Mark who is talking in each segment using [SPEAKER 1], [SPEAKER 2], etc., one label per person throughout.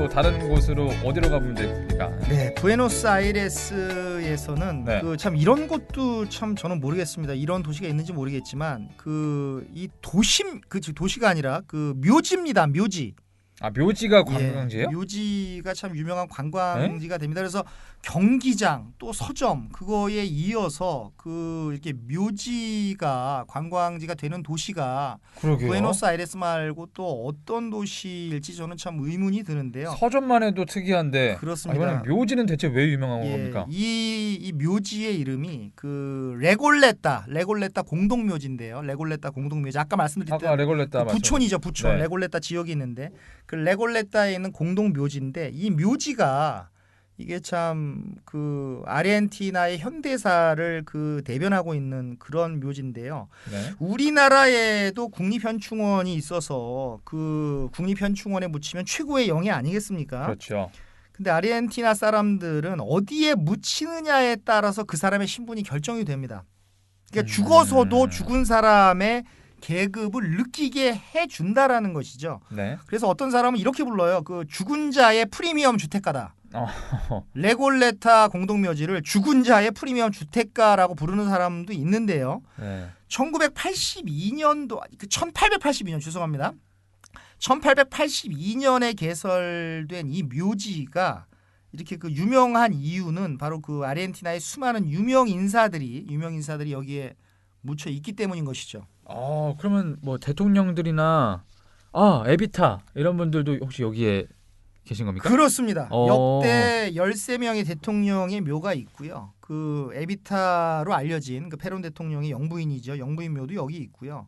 [SPEAKER 1] 또 다른 곳으로 어디로 가보면 됩니까?
[SPEAKER 2] 네, 부에노스아이레스에서는
[SPEAKER 1] 네.
[SPEAKER 2] 그 참 이런 곳도 참 저는 모르겠습니다. 이런 도시가 있는지 모르겠지만 그 이 도심 그 도시가 아니라 그 묘지입니다. 묘지.
[SPEAKER 1] 아, 묘지가 관광지예요?
[SPEAKER 2] 묘지가 참 유명한 관광지가 됩니다. 그래서 경기장 또 서점 그거에 이어서 그 이렇게 묘지가 관광지가 되는 도시가
[SPEAKER 1] 그러게요.
[SPEAKER 2] 부에노스아이레스 말고 또 어떤 도시일지 저는 참 의문이 드는데요.
[SPEAKER 1] 서점만 해도 특이한데
[SPEAKER 2] 그렇습니다.
[SPEAKER 1] 이번엔 묘지는 대체 왜 유명한
[SPEAKER 2] 예,
[SPEAKER 1] 겁니까?
[SPEAKER 2] 이 묘지의 이름이 그 레골레타 공동묘지인데요. 레골레타 공동묘지 아까 말씀드렸던
[SPEAKER 1] 아까 레골레타
[SPEAKER 2] 그 부촌이죠. 부촌.
[SPEAKER 1] 네.
[SPEAKER 2] 레골레타 지역이 있는데 그 레골레타에 있는 공동묘지인데 이 묘지가 이게 참 그 아르헨티나의 현대사를 그 대변하고 있는 그런 묘지인데요.
[SPEAKER 1] 네.
[SPEAKER 2] 우리나라에도 국립현충원이 있어서 그 국립현충원에 묻히면 최고의 영예 아니겠습니까?
[SPEAKER 1] 그렇죠.
[SPEAKER 2] 근데 아르헨티나 사람들은 어디에 묻히느냐에 따라서 그 사람의 신분이 결정이 됩니다. 그러니까 죽어서도 죽은 사람의 계급을 느끼게 해준다라는 것이죠.
[SPEAKER 1] 네.
[SPEAKER 2] 그래서 어떤 사람은 이렇게 불러요. 그 죽은 자의 프리미엄 주택가다. 레골레타 공동묘지를 죽은 자의 프리미엄 주택가라고 부르는 사람도 있는데요.
[SPEAKER 1] 네.
[SPEAKER 2] 1982년도 1882년 죄송합니다. 1882년에 개설된 이 묘지가 이렇게 그 유명한 이유는 바로 그 아르헨티나의 수많은 유명 인사들이 여기에 묻혀 있기 때문인 것이죠.
[SPEAKER 1] 그러면 뭐 대통령들이나 에비타 이런 분들도 혹시 여기에 계신 겁니까?
[SPEAKER 2] 그렇습니다. 역대 13명의 대통령의 묘가 있고요. 그 에비타로 알려진 그 페론 대통령의 영부인이죠. 영부인 묘도 여기 있고요.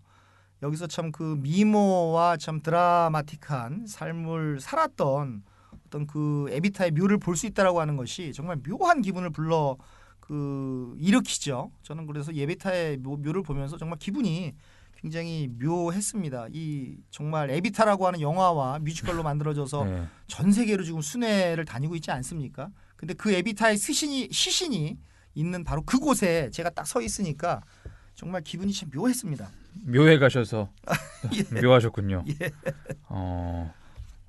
[SPEAKER 2] 여기서 참 그 미모와 참 드라마틱한 삶을 살았던 어떤 그 에비타의 묘를 볼 수 있다라고 하는 것이 정말 묘한 기분을 불러 그 일으키죠. 저는 그래서 에비타의 묘를 보면서 정말 기분이 굉장히 묘했습니다. 이 정말 에비타라고 하는 영화와 뮤지컬로 만들어져서
[SPEAKER 1] 네.
[SPEAKER 2] 전 세계로 지금 순회를 다니고 있지 않습니까? 근데 그 에비타의 시신이 있는 바로 그곳에 제가 딱 서 있으니까 정말 기분이 참 묘했습니다.
[SPEAKER 1] 묘에 가셔서
[SPEAKER 2] 예.
[SPEAKER 1] 묘하셨군요.
[SPEAKER 2] 예.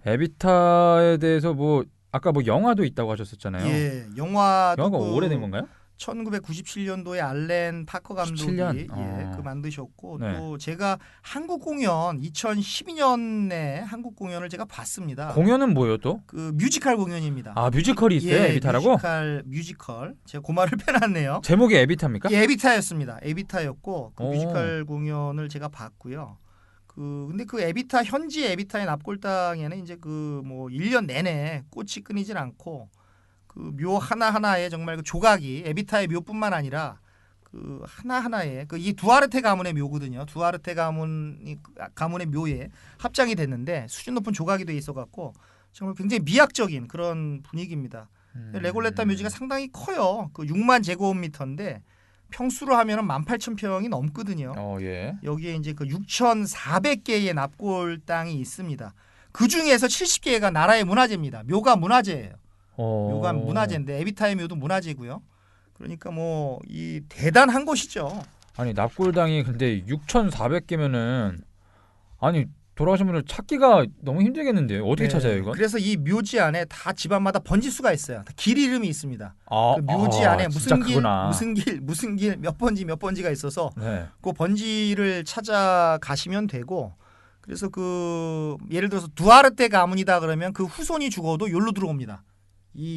[SPEAKER 1] 에비타에 대해서 뭐 아까 뭐 영화도 있다고 하셨었잖아요.
[SPEAKER 2] 예, 영화가
[SPEAKER 1] 오래된 건가요?
[SPEAKER 2] 1997년도에 알렌 파커 감독이
[SPEAKER 1] 17년?
[SPEAKER 2] 그 만드셨고
[SPEAKER 1] 네.
[SPEAKER 2] 또 제가 한국 공연 2012년에 한국 공연을 제가 봤습니다.
[SPEAKER 1] 공연은 뭐예요 또?
[SPEAKER 2] 그 뮤지컬 공연입니다.
[SPEAKER 1] 뮤지컬이 있어요? 에비타라고?
[SPEAKER 2] 뮤지컬. 제가 그 말을 빼놨네요.
[SPEAKER 1] 제목이 에비타입니까?
[SPEAKER 2] 예, 에비타였습니다. 에비타였고 그
[SPEAKER 1] 오.
[SPEAKER 2] 뮤지컬 공연을 제가 봤고요. 근데 그 에비타 현지 에비타의 납골당에는 이제 그 뭐 1년 내내 꽃이 끊이질 않고 그 묘 하나하나에 정말 그 조각이 에비타의 묘뿐만 아니라 그 하나하나에 그 이 두아르테 가문의 묘거든요. 두아르테 가문의 묘에 합장이 됐는데 수준 높은 조각이 돼 있어 갖고 정말 굉장히 미학적인 그런 분위기입니다. 레골레타 묘지가 상당히 커요. 그 6만 제곱미터인데 평수로 하면은 18,000평이 넘거든요.
[SPEAKER 1] 예.
[SPEAKER 2] 여기에 이제 그 6,400개의 납골 땅이 있습니다. 그 중에서 70개가 나라의 문화재입니다. 묘가 문화재예요. 묘가 문화재인데 에비타의 묘도 문화재고요. 그러니까 뭐 이 대단한 곳이죠.
[SPEAKER 1] 아니 납골당이 근데 6,400개면은 아니 돌아가신 분을 찾기가 너무 힘들겠는데요. 어떻게 찾아요 이건?
[SPEAKER 2] 그래서 이 묘지 안에 다 집안마다 번지수가 있어요. 다 길 이름이 있습니다. 그 묘지 안에 무슨 길 몇 번지가 있어서
[SPEAKER 1] 네.
[SPEAKER 2] 그 번지를 찾아가시면 되고 그래서 그 예를 들어서 두아르테 가문이다 그러면 그 후손이 죽어도 여기로 들어옵니다.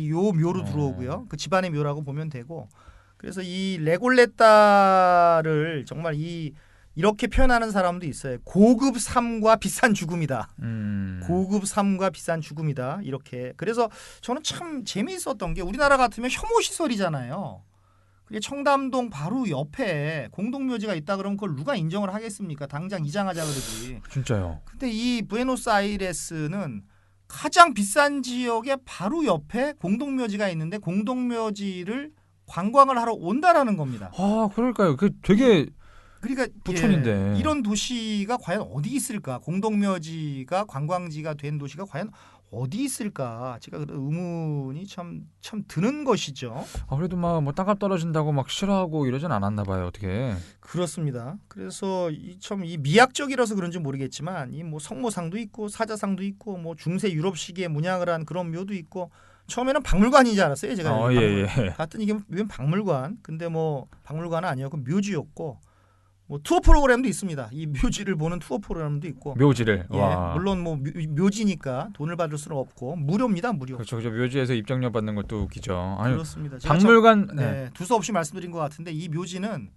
[SPEAKER 2] 요 묘로 들어오고요. 그 집안의 묘라고 보면 되고 그래서 이 레골레타를 정말 이렇게 표현하는 사람도 있어요. 고급 삶과 비싼 죽음이다. 고급 삶과 비싼 죽음이다. 이렇게. 그래서 저는 참 재미있었던 게 우리나라 같으면 혐오시설이잖아요. 그게 청담동 바로 옆에 공동묘지가 있다 그러면 그걸 누가 인정을 하겠습니까? 당장 이장하자 그러지.
[SPEAKER 1] 진짜요.
[SPEAKER 2] 근데 이 부에노스아이레스는 가장 비싼 지역의 바로 옆에 공동묘지가 있는데 공동묘지를 관광을 하러 온다라는 겁니다.
[SPEAKER 1] 그럴까요? 그 되게
[SPEAKER 2] 그러니까
[SPEAKER 1] 부촌인데
[SPEAKER 2] 이런 도시가 과연 어디 있을까? 공동묘지가 관광지가 된 도시가 과연 어디 있을까? 제가 그런 의문이 참 드는 것이죠.
[SPEAKER 1] 그래도 막 뭐 땅값 떨어진다고 막 싫어하고 이러진 않았나 봐요. 어떻게?
[SPEAKER 2] 그렇습니다. 그래서 이 미학적이라서 그런지 모르겠지만 이 뭐 성모상도 있고 사자상도 있고 뭐 중세 유럽식의 문양을 한 그런 묘도 있고 처음에는 박물관인 줄 알았어요. 제가
[SPEAKER 1] 예.
[SPEAKER 2] 봤더니 이게 박물관. 근데 뭐 박물관은 아니었고 묘지였고 뭐 투어 프로그램도 있습니다. 이 묘지를 보는 투어 프로그램도 있고.
[SPEAKER 1] 묘지를.
[SPEAKER 2] 예,
[SPEAKER 1] 와.
[SPEAKER 2] 물론 뭐 묘지니까 돈을 받을 수는 없고 무료입니다. 무료.
[SPEAKER 1] 그렇죠. 묘지에서 입장료 받는 것도 웃기죠. 아니,
[SPEAKER 2] 그렇습니다. 제가
[SPEAKER 1] 박물관.
[SPEAKER 2] 네, 두서없이 말씀드린 것 같은데 이 묘지는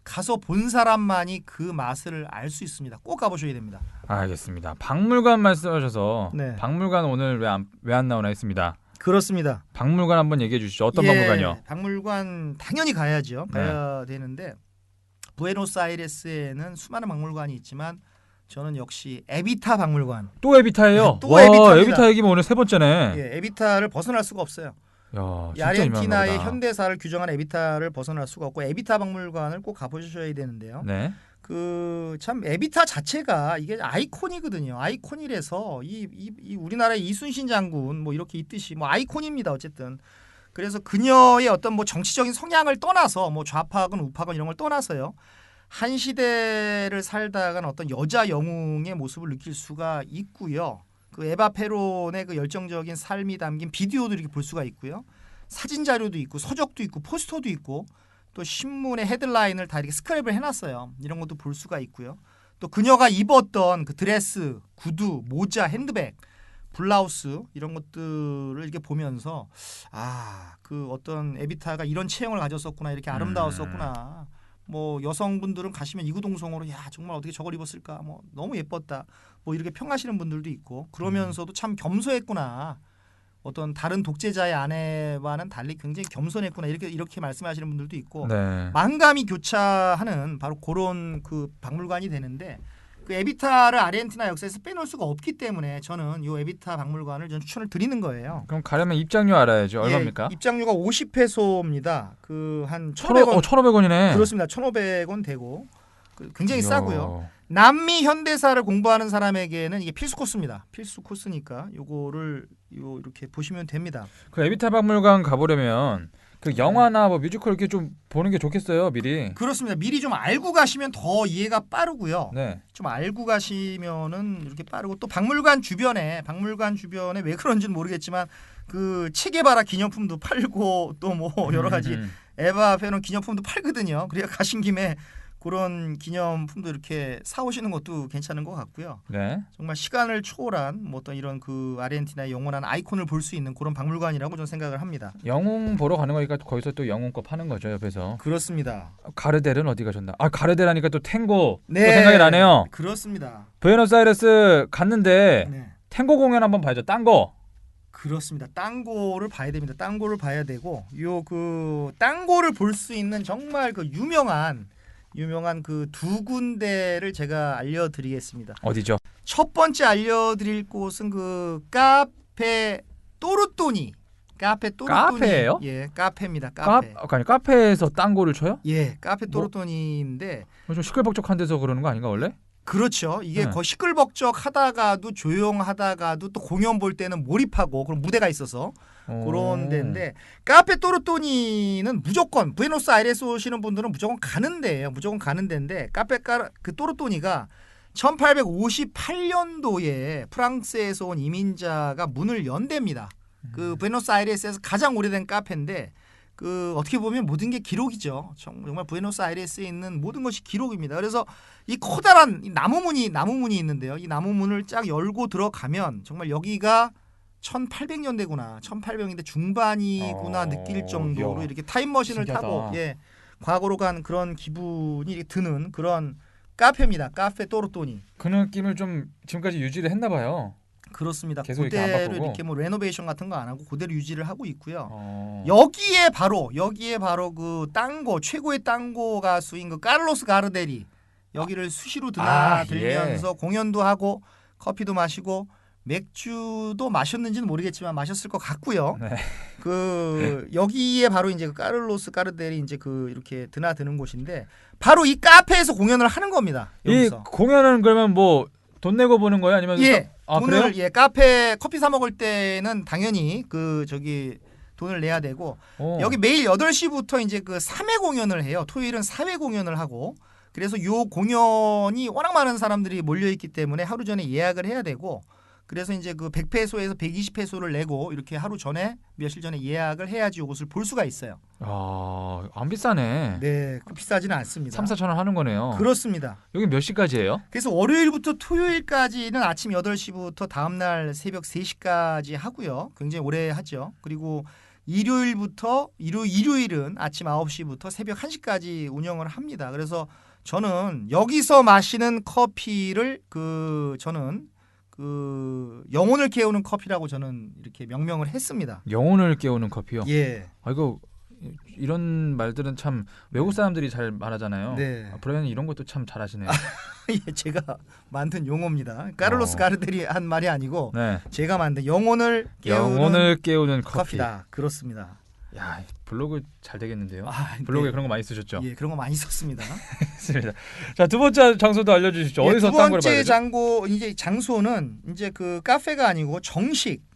[SPEAKER 2] 가서 본 사람만이 그 맛을 알 수 있습니다. 꼭 가보셔야 됩니다.
[SPEAKER 1] 알겠습니다. 박물관 말씀하셔서
[SPEAKER 2] 네.
[SPEAKER 1] 박물관 오늘 왜 안 나오나 했습니다.
[SPEAKER 2] 그렇습니다.
[SPEAKER 1] 박물관 한번 얘기해 주시죠. 어떤
[SPEAKER 2] 예,
[SPEAKER 1] 박물관이요?
[SPEAKER 2] 박물관 당연히 가야죠.
[SPEAKER 1] 네.
[SPEAKER 2] 가야 되는데 부에노스아이레스에는 수많은 박물관이 있지만 저는 역시 에비타 박물관.
[SPEAKER 1] 또 에비타예요.
[SPEAKER 2] 또
[SPEAKER 1] 와,
[SPEAKER 2] 에비타입니다.
[SPEAKER 1] 에비타 얘기면 오늘 세 번째네.
[SPEAKER 2] 예, 에비타를 벗어날 수가 없어요.
[SPEAKER 1] 야,
[SPEAKER 2] 이
[SPEAKER 1] 진짜
[SPEAKER 2] 아르헨티나의
[SPEAKER 1] 유명한 거다.
[SPEAKER 2] 현대사를 규정한 에비타를 벗어날 수가 없고 에비타 박물관을 꼭 가보셔야 되는데요.
[SPEAKER 1] 네.
[SPEAKER 2] 그 참 에비타 자체가 이게 아이콘이거든요. 아이콘이라서 이 우리나라의 이순신 장군 뭐 이렇게 있듯이 뭐 아이콘입니다. 어쨌든 그래서 그녀의 어떤 뭐 정치적인 성향을 떠나서 뭐 좌파건 우파건 이런 걸 떠나서요. 한 시대를 살다간 어떤 여자 영웅의 모습을 느낄 수가 있고요. 그 에바 페론의 그 열정적인 삶이 담긴 비디오도 이렇게 볼 수가 있고요. 사진 자료도 있고 서적도 있고 포스터도 있고 또 신문의 헤드라인을 다 이렇게 스크랩을 해놨어요. 이런 것도 볼 수가 있고요. 또 그녀가 입었던 그 드레스, 구두, 모자, 핸드백, 블라우스 이런 것들을 이렇게 보면서 그 어떤 에비타가 이런 체형을 가졌었구나 이렇게 아름다웠었구나. 뭐 여성분들은 가시면 이구동성으로 야 정말 어떻게 저걸 입었을까 뭐 너무 예뻤다 뭐 이렇게 평하시는 분들도 있고 그러면서도 참 겸손했구나. 어떤 다른 독재자의 아내와는 달리 굉장히 겸손했구나 이렇게 말씀하시는 분들도 있고
[SPEAKER 1] 네.
[SPEAKER 2] 만감이 교차하는 바로 그런 그 박물관이 되는데 그 에비타를 아르헨티나 역사에서 빼놓을 수가 없기 때문에 저는 이 에비타 박물관을 전 추천을 드리는 거예요.
[SPEAKER 1] 그럼 가려면 입장료 알아야죠. 얼마입니까?
[SPEAKER 2] 예, 입장료가 50페소입니다. 그 한 1,500원
[SPEAKER 1] 1,500원이네.
[SPEAKER 2] 그렇습니다. 1,500원 되고 굉장히 싸고요. 남미 현대사를 공부하는 사람에게는 이게 필수 코스입니다. 필수 코스니까 요거를 이렇게 보시면 됩니다.
[SPEAKER 1] 그 에비타 박물관 가보려면 그 영화나 뭐 뮤지컬 이렇게 좀 보는 게 좋겠어요. 미리.
[SPEAKER 2] 그렇습니다. 미리 좀 알고 가시면 더 이해가 빠르고요.
[SPEAKER 1] 네.
[SPEAKER 2] 좀 알고 가시면은 이렇게 빠르고 또 박물관 주변에 왜 그런지는 모르겠지만 그 체게바라 기념품도 팔고 또 뭐 여러 가지 에바 페론 기념품도 팔거든요. 그러니까 가신 김에 그런 기념품도 이렇게 사오시는 것도 괜찮은 것 같고요.
[SPEAKER 1] 네.
[SPEAKER 2] 정말 시간을 초월한 뭐 어떤 이런 그 아르헨티나의 영원한 아이콘을 볼 수 있는 그런 박물관이라고 저는 생각을 합니다.
[SPEAKER 1] 영웅 보러 가는 거니까 거기서 또 영웅 거 파는 거죠 옆에서.
[SPEAKER 2] 그렇습니다.
[SPEAKER 1] 가르델은 어디 가셨나? 가르델하니까 또 탱고
[SPEAKER 2] 네,
[SPEAKER 1] 또 생각이 나네요.
[SPEAKER 2] 그렇습니다.
[SPEAKER 1] 부에노스아이레스 갔는데
[SPEAKER 2] 네.
[SPEAKER 1] 탱고 공연 한번 봐야죠. 딴거.
[SPEAKER 2] 그렇습니다. 땅고를 봐야 됩니다. 땅고를 봐야 되고 요 그 땅고를 볼 수 있는 정말 그 유명한 그 두 군데를 제가 알려드리겠습니다.
[SPEAKER 1] 어디죠?
[SPEAKER 2] 첫 번째 알려드릴 곳은 그 카페 또르또니.
[SPEAKER 1] 카페예요?
[SPEAKER 2] 예, 카페입니다. 카페.
[SPEAKER 1] 아니 카페에서 딴거를 쳐요?
[SPEAKER 2] 예, 카페 또르또니인데
[SPEAKER 1] 좀 시끌벅적한 데서 그러는 거 아닌가 원래?
[SPEAKER 2] 그렇죠. 이게
[SPEAKER 1] 네.
[SPEAKER 2] 거의 시끌벅적하다가도 조용하다가도 또 공연 볼 때는 몰입하고 그런 무대가 있어서 그런 데인데 카페 또르또니는 무조건 부에노스아이레스 오시는 분들은 무조건 가는 데예요. 무조건 가는 데인데 그 또르또니가 1858년도에 프랑스에서 온 이민자가 문을 연 데입니다. 그 부에노스아이레스에서 가장 오래된 카페인데 그 어떻게 보면 모든 게 기록이죠. 정말 부에노스아이레스에 있는 모든 것이 기록입니다. 그래서 이 커다란 이 나무문이 있는데요. 이 나무문을 쫙 열고 들어가면 정말 여기가 1800년대구나. 1800년대 중반이구나 느낄 정도로
[SPEAKER 1] 야,
[SPEAKER 2] 이렇게 타임머신을
[SPEAKER 1] 신기하다.
[SPEAKER 2] 타고 과거로 간 그런 기분이 드는 그런 카페입니다. 카페 또르또니.
[SPEAKER 1] 그 느낌을 좀 지금까지 유지를 했나 봐요.
[SPEAKER 2] 그렇습니다.
[SPEAKER 1] 계속 이렇게 안
[SPEAKER 2] 그대로
[SPEAKER 1] 바꾸고.
[SPEAKER 2] 이렇게 뭐 레노베이션 같은 거 안 하고 그대로 유지를 하고 있고요.
[SPEAKER 1] 어.
[SPEAKER 2] 여기에 바로 그 땅고 최고의 땅고 가수인 그 카를로스 가르데리 여기를 수시로 드나들면서 공연도 하고 커피도 마시고 맥주도 마셨는지는 모르겠지만 마셨을 것 같고요.
[SPEAKER 1] 네.
[SPEAKER 2] 그 여기에 바로 이제 그 카를로스 가르데리 이제 그 이렇게 드나드는 곳인데 바로 이 카페에서 공연을 하는 겁니다.
[SPEAKER 1] 이
[SPEAKER 2] 여기서.
[SPEAKER 1] 공연은 그러면 뭐 돈 내고 보는 거예요? 아니면
[SPEAKER 2] 예.
[SPEAKER 1] 아,
[SPEAKER 2] 돈을
[SPEAKER 1] 그래요?
[SPEAKER 2] 예, 카페 커피 사 먹을 때는 당연히 그 저기 돈을 내야 되고 여기 매일 8시부터 이제 그 3회 공연을 해요. 토요일은 4회 공연을 하고 그래서 요 공연이 워낙 많은 사람들이 몰려 있기 때문에 하루 전에 예약을 해야 되고 그래서 이제 그 100페소에서 120페소를 내고 이렇게 하루 전에 며칠 전에 예약을 해야지 이것을 볼 수가 있어요.
[SPEAKER 1] 아, 안 비싸네.
[SPEAKER 2] 네, 그 비싸지는 않습니다.
[SPEAKER 1] 3-4천 원 하는 거네요.
[SPEAKER 2] 그렇습니다.
[SPEAKER 1] 여기 몇 시까지예요?
[SPEAKER 2] 그래서 월요일부터 토요일까지는 아침 8시부터 다음날 새벽 3시까지 하고요. 굉장히 오래 하죠. 그리고 일요일은 아침 9시부터 새벽 1시까지 운영을 합니다. 그래서 저는 여기서 마시는 커피를 저는 그 영혼을 깨우는 커피라고 저는 이렇게 명명을 했습니다.
[SPEAKER 1] 영혼을 깨우는 커피요?
[SPEAKER 2] 예.
[SPEAKER 1] 아, 이거 이런 말들은 참 외국 사람들이 잘 말하잖아요.
[SPEAKER 2] 네.
[SPEAKER 1] 아, 브라이언이 이런 것도 참 잘하시네요.
[SPEAKER 2] 예, 제가 만든 용어입니다. 카를로스 가르델이 한 말이 아니고
[SPEAKER 1] 네.
[SPEAKER 2] 제가 만든 영혼을
[SPEAKER 1] 깨우는 커피.
[SPEAKER 2] 커피다. 그렇습니다.
[SPEAKER 1] 야, 블로그 잘 되겠는데요.
[SPEAKER 2] 아,
[SPEAKER 1] 블로그에
[SPEAKER 2] 네.
[SPEAKER 1] 그런 거 많이 쓰셨죠?
[SPEAKER 2] 예, 그런 거 많이 썼습니다.
[SPEAKER 1] 알겠습니다. 자, 두 번째 장소도 알려주시죠.
[SPEAKER 2] 예,
[SPEAKER 1] 어디서
[SPEAKER 2] 두
[SPEAKER 1] 딴 거를 봐야
[SPEAKER 2] 번째
[SPEAKER 1] 되죠?
[SPEAKER 2] 장소는 이제 그 카페가 아니고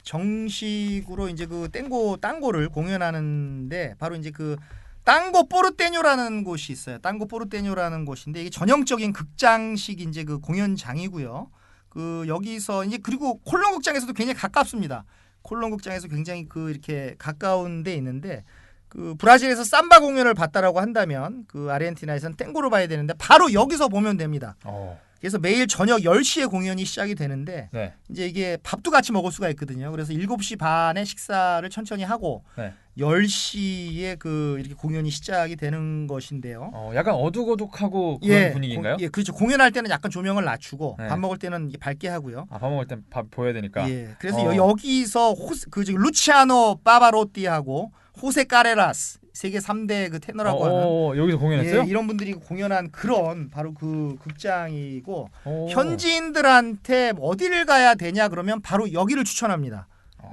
[SPEAKER 2] 정식으로 이제 그 땡고를 공연하는데 바로 이제 그 땅고 포르테뇨라는 곳이 있어요. 땅고 포르테뇨라는 곳인데 이게 전형적인 극장식 이제 그 공연장이고요. 그 여기서 이제 그리고 콜론 극장에서도 굉장히 가깝습니다. 콜론 극장에서 굉장히 그 이렇게 가까운 데 있는데 그 브라질에서 삼바 공연을 봤다라고 한다면 그 아르헨티나에서는 땡고를 봐야 되는데 바로 여기서 보면 됩니다. 그래서 매일 저녁 10시에 공연이 시작이 되는데
[SPEAKER 1] 네.
[SPEAKER 2] 이제 이게 밥도 같이 먹을 수가 있거든요. 그래서 7시 반에 식사를 천천히 하고
[SPEAKER 1] 네.
[SPEAKER 2] 10시에 그 이렇게 공연이 시작이 되는 것인데요.
[SPEAKER 1] 약간 어둑어둑하고 그런 분위기인가요?
[SPEAKER 2] 예, 그렇죠. 공연할 때는 약간 조명을 낮추고
[SPEAKER 1] 네.
[SPEAKER 2] 밥 먹을 때는 밝게 하고요.
[SPEAKER 1] 아, 밥 먹을 땐 밥 보여야 되니까.
[SPEAKER 2] 예. 그래서 여기서 루치아노 파바로티하고 호세 까레라스 세계 3대 그 테너라고 하는
[SPEAKER 1] 여기서 공연했어요?
[SPEAKER 2] 예, 이런 분들이 공연한 그런 바로 그 극장이고
[SPEAKER 1] 오.
[SPEAKER 2] 현지인들한테 어디를 가야 되냐 그러면 바로 여기를 추천합니다.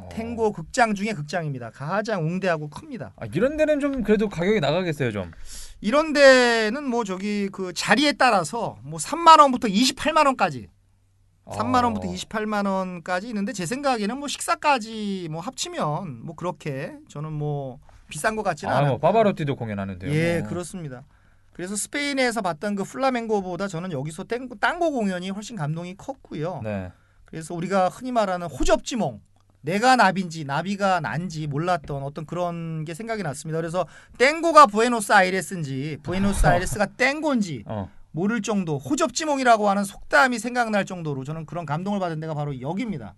[SPEAKER 2] 탱고 극장 중에 극장입니다. 가장 웅대하고 큽니다.
[SPEAKER 1] 아, 이런 데는 좀 그래도 가격이 나가겠어요, 좀.
[SPEAKER 2] 이런 데는 뭐 저기 그 자리에 따라서 뭐 3만 원부터 28만 원까지 3만 원부터 28만 원까지 있는데 제 생각에는 뭐 식사까지 뭐 합치면 뭐 그렇게 저는 뭐 비싼 것 같지는 않아요.
[SPEAKER 1] 뭐 파바로티도 공연하는데요.
[SPEAKER 2] 예,
[SPEAKER 1] 뭐.
[SPEAKER 2] 그렇습니다. 그래서 스페인에서 봤던 그 플라멩고보다 저는 여기서 땅고 공연이 훨씬 감동이 컸고요.
[SPEAKER 1] 네.
[SPEAKER 2] 그래서 우리가 흔히 말하는 호접지몽, 내가 나비인지 나비가 난지 몰랐던 어떤 그런 게 생각이 났습니다. 그래서 땡고가 부에노스아이레스인지 부에노스아이레스가 땡고인지 모를 정도 호접지몽이라고 하는 속담이 생각날 정도로 저는 그런 감동을 받은 데가 바로 여기입니다.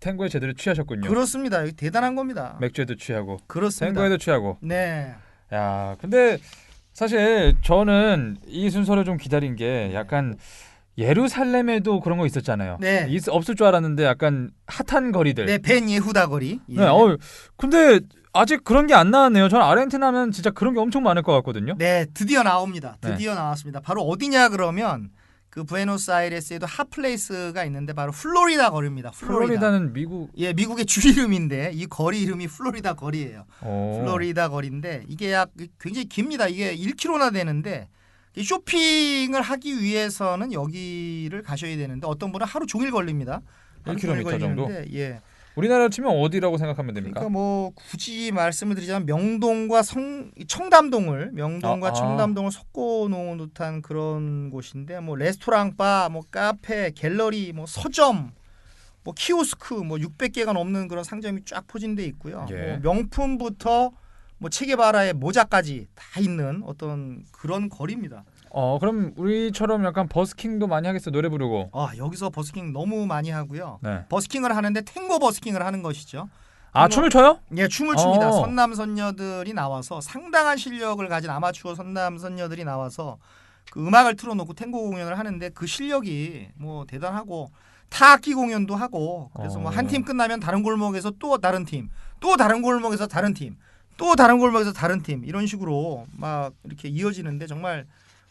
[SPEAKER 1] 탱고에 제대로 취하셨군요.
[SPEAKER 2] 그렇습니다. 여기 대단한 겁니다.
[SPEAKER 1] 맥주에도 취하고
[SPEAKER 2] 그렇습니다.
[SPEAKER 1] 탱고에도 취하고.
[SPEAKER 2] 네.
[SPEAKER 1] 야, 근데 사실 저는 이 순서를 좀 기다린 게 약간 예루살렘에도 그런 거 있었잖아요.
[SPEAKER 2] 네.
[SPEAKER 1] 없을 줄 알았는데 약간 핫한 거리들.
[SPEAKER 2] 네, 벤 예후다 거리. 예.
[SPEAKER 1] 네, 근데 아직 그런 게 안 나왔네요. 저는 아르헨티나면 진짜 그런 게 엄청 많을 것 같거든요.
[SPEAKER 2] 네, 드디어 나옵니다. 드디어 나왔습니다. 바로 어디냐 그러면 그 부에노스아이레스에도 핫플레이스가 있는데 바로 플로리다 거리입니다.
[SPEAKER 1] 플로리다는 미국.
[SPEAKER 2] 예, 미국의 주 이름인데 이 거리 이름이 플로리다 거리예요. 플로리다 거리인데 이게 굉장히 깁니다. 이게 1km나 되는데 쇼핑을 하기 위해서는 여기를 가셔야 되는데 어떤 분은 하루 종일 걸립니다.
[SPEAKER 1] 1km 정도?
[SPEAKER 2] 예.
[SPEAKER 1] 우리나라로 치면 어디라고 생각하면 됩니까?
[SPEAKER 2] 그러니까 뭐 굳이 말씀을 드리자면 명동과 청담동을 청담동을 섞어 놓은 듯한 그런 곳인데 뭐 레스토랑 바, 뭐 카페, 갤러리, 뭐 서점, 뭐 키오스크 뭐 600개가 넘는 그런 상점이 쫙 포진돼 있고요.
[SPEAKER 1] 예.
[SPEAKER 2] 뭐 명품부터 뭐 체게바라의 모자까지 다 있는 어떤 그런 거리입니다.
[SPEAKER 1] 그럼 우리처럼 약간 버스킹도 많이 하겠어요. 노래 부르고.
[SPEAKER 2] 여기서 버스킹 너무 많이 하고요.
[SPEAKER 1] 네.
[SPEAKER 2] 버스킹을 하는데 탱고 버스킹을 하는 것이죠.
[SPEAKER 1] 춤을 춰요?
[SPEAKER 2] 예, 춤을 춥니다. 선남 선녀들이 나와서 상당한 실력을 가진 아마추어 선남 선녀들이 나와서 그 음악을 틀어놓고 탱고 공연을 하는데 그 실력이 뭐 대단하고 타악기 공연도 하고 그래서 뭐 한 팀 끝나면 다른 골목에서 또 다른 팀, 또 다른 골목에서 다른 팀, 또 다른 골목에서 다른 팀 이런 식으로 막 이렇게 이어지는데 정말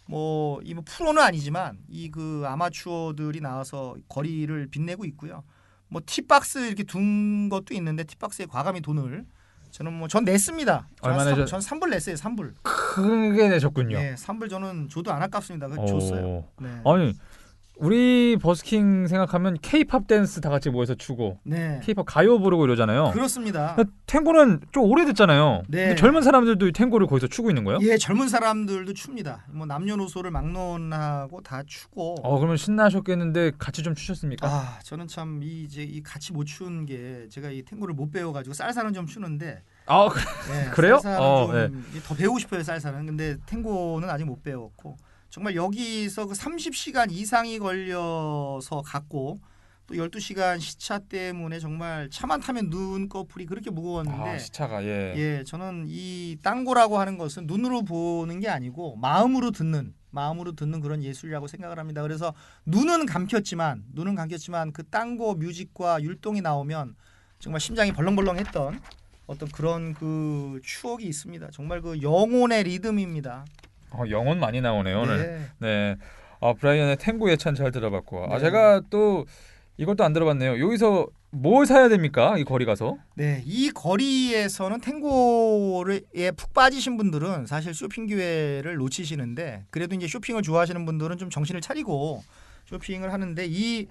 [SPEAKER 2] 뭐 프로는 아니지만 이 그 아마추어들이 나와서 거리를 빛내고 있고요. 뭐 티박스 이렇게 둔 것도 있는데 티박스에 과감히 돈을 전 냈습니다.
[SPEAKER 1] 얼마나
[SPEAKER 2] 전 3불 냈어요. 3불.
[SPEAKER 1] 크게 내셨군요.
[SPEAKER 2] 네, 3불 저는 줘도 안 아깝습니다. 줬어요. 네.
[SPEAKER 1] 아니 우리 버스킹 생각하면 K-팝 댄스 다 같이 모여서 추고
[SPEAKER 2] 네.
[SPEAKER 1] K-팝 가요 부르고 이러잖아요.
[SPEAKER 2] 그렇습니다.
[SPEAKER 1] 탱고는 좀 오래됐잖아요.
[SPEAKER 2] 네.
[SPEAKER 1] 근데 젊은 사람들도 이 탱고를 거기서 추고 있는 거예요?
[SPEAKER 2] 예, 젊은 사람들도 춥니다. 뭐 남녀노소를 막론하고 다 추고.
[SPEAKER 1] 그러면 신나셨겠는데 같이 좀 추셨습니까?
[SPEAKER 2] 아, 저는 참 이 같이 못 추는 게 제가 이 탱고를 못 배워가지고 살사는 좀 추는데.
[SPEAKER 1] 아
[SPEAKER 2] 네,
[SPEAKER 1] 그래요?
[SPEAKER 2] 살사는 더 배우고 싶어요, 살사는. 근데 탱고는 아직 못 배웠고. 정말 여기서 그 30시간 이상이 걸려서 갔고 또 12시간 시차 때문에 정말 차만 타면 눈꺼풀이 그렇게 무거웠는데
[SPEAKER 1] 시차가
[SPEAKER 2] 예, 저는 이 땅고라고 하는 것은 눈으로 보는 게 아니고 마음으로 듣는 그런 예술이라고 생각을 합니다. 그래서 눈은 감겼지만 그 땅고 뮤직과 율동이 나오면 정말 심장이 벌렁벌렁했던 어떤 그런 그 추억이 있습니다. 정말 그 영혼의 리듬입니다.
[SPEAKER 1] 영혼 많이 나오네요 오늘.
[SPEAKER 2] 네.
[SPEAKER 1] 네. 브라이언의 탱고 예찬 잘 들어봤고.
[SPEAKER 2] 네.
[SPEAKER 1] 제가 또 이것도 안 들어봤네요. 여기서 뭘 사야 됩니까? 이 거리 가서?
[SPEAKER 2] 네, 이 거리에서는 탱고에 푹 빠지신 분들은 사실 쇼핑 기회를 놓치시는데 그래도 이제 쇼핑을 좋아하시는 분들은 좀 정신을 차리고 쇼핑을 하는데 이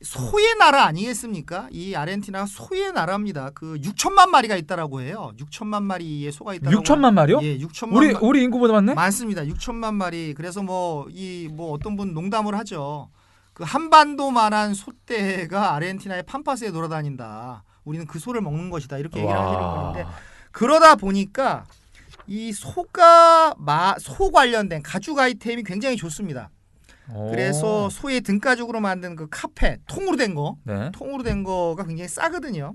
[SPEAKER 2] 소의 나라 아니겠습니까? 이 아르헨티나가 소의 나라입니다. 그 6천만 마리가 있다라고 해요. 6천만 마리의 소가 있다라고.
[SPEAKER 1] 6천만 마리요?
[SPEAKER 2] 예, 6천만
[SPEAKER 1] 우리 인구보다 많네?
[SPEAKER 2] 많습니다. 6천만 마리. 그래서 뭐 어떤 분 농담을 하죠. 그 한반도만한 소떼가 아르헨티나의 팜파스에 돌아다닌다. 우리는 그 소를 먹는 것이다. 이렇게 얘기를 하시는 분인데 그러다 보니까 이 소 관련된 가죽 아이템이 굉장히 좋습니다. 그래서 소의 등가죽으로 만든 그 카페 통으로 된 거가 굉장히 싸거든요.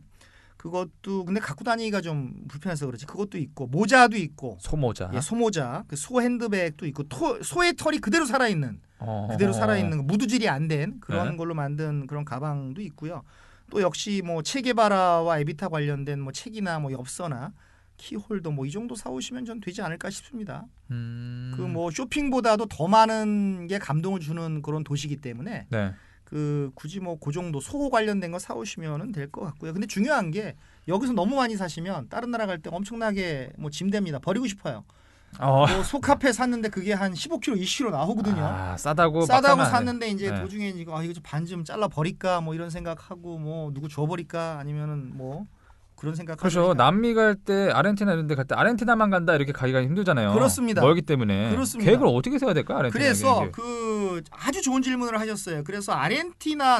[SPEAKER 2] 그것도 근데 갖고 다니기가 좀 불편해서 그렇지. 그것도 있고 모자도 있고
[SPEAKER 1] 소모자.
[SPEAKER 2] 예, 소모자, 그 소 핸드백도 있고 소의 털이 그대로 살아있는 거, 무두질이 안 된 그런 걸로 만든 그런 가방도 있고요. 또 역시 뭐 체게바라와 에비타 관련된 뭐 책이나 뭐 엽서나 키홀더 뭐 이 정도 사오시면 전 되지 않을까 싶습니다. 그 뭐 쇼핑보다도 더 많은 게 감동을 주는 그런 도시이기 때문에 그 굳이 뭐 그 정도 소 관련된 거 사오시면은 될 것 같고요. 근데 중요한 게 여기서 너무 많이 사시면 다른 나라 갈 때 엄청나게 뭐 짐됩니다. 버리고 싶어요. 뭐 소 카페 샀는데 그게 한 15kg, 20kg 나오거든요.
[SPEAKER 1] 싸다고
[SPEAKER 2] 샀는데 이제 도중에 이거 반 좀 잘라 버릴까 뭐 이런 생각하고 뭐 누구 줘 버릴까 아니면은 뭐 그런 생각.
[SPEAKER 1] 그렇죠. 남미 갈 때 아르헨티나 이런 데 갈 때 아르헨티나만 간다 이렇게 가기가 힘들잖아요.
[SPEAKER 2] 그렇습니다.
[SPEAKER 1] 멀기 때문에.
[SPEAKER 2] 그렇습니다.
[SPEAKER 1] 계획을 어떻게 세워야 될까요? 아르헨티나
[SPEAKER 2] 그래서 그 아주 좋은 질문을 하셨어요. 그래서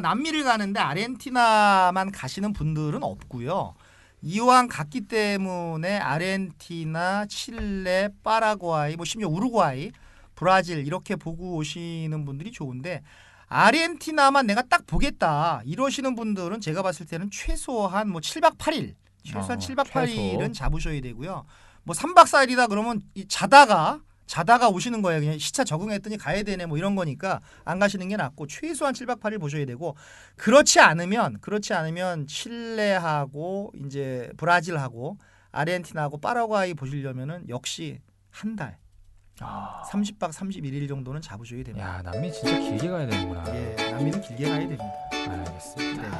[SPEAKER 2] 남미를 가는데 아르헨티나만 가시는 분들은 없고요. 이왕 갔기 때문에 아르헨티나, 칠레, 파라과이, 뭐 심지어 우루과이, 브라질 이렇게 보고 오시는 분들이 좋은데 아르헨티나만 내가 딱 보겠다 이러시는 분들은 제가 봤을 때는 최소한 뭐 7박 8일 최소한 7박 8일은 잡으셔야 되고요. 뭐 3박 4일이다 그러면 자다가 오시는 거예요. 그냥 시차 적응했더니 가야 되네 뭐 이런 거니까 안 가시는 게 낫고 최소한 7박 8일 보셔야 되고 그렇지 않으면 칠레하고 이제 브라질하고 아르헨티나하고 파라과이 보시려면은 역시 한 달 30박 31일 정도는 잡으셔야 됩니다.
[SPEAKER 1] 야, 남미 진짜 길게 가야 되는구나.
[SPEAKER 2] 예, 남미는 길게 가야 됩니다.
[SPEAKER 1] 알겠습니다.
[SPEAKER 2] 네.